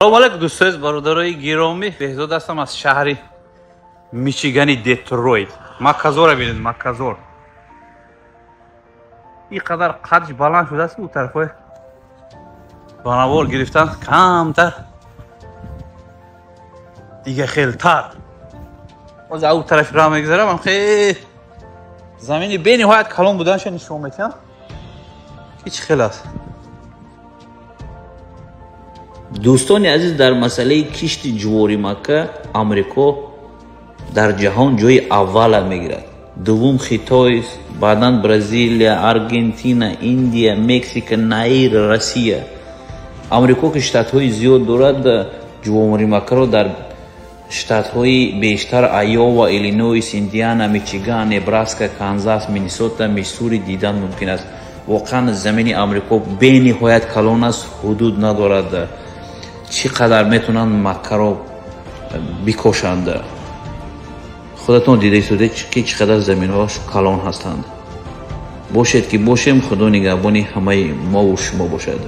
سلام علیکم دوستان برادرای گرامی، بهزاد هستم از شهر میشیگانی دیترویت. مکازور ببینید، مکازور اینقدر قدش بلند شده است. اون طرف بانوار گرفتن کمتر دیگه خیلتر. از اون طرف راه میگذرم، خیلی زمینی به نهایت کلان بودنش نشون میدم. هیچ خیلی است. دوستان عزیز، در مسئله کشت جواری مکه امریکا در جهان جای اول میگیرد. دوم خیتای است، بعداً برزیل، ارژانتین، ایندیا، مکزیک، نیر، روسیه. امریکا که شتات های زیاد دارد، جواری مکه رو در شتات های بیشتر ایوا، ایلینویس، ایندیانا، میچیگان، نبراسکا، کانزاس، مینیسوتا، میسوری دیدن ممکن است. واقعا زمین امریکا به نهایت کلان است، حدود ندارد. چقدر میتونن مکه رو بکشند. خودتون دیده شده که چقدر زمین هاش کلان هستند. باشید که باشیم. خدا نگهبانی همه ما و شما باشد.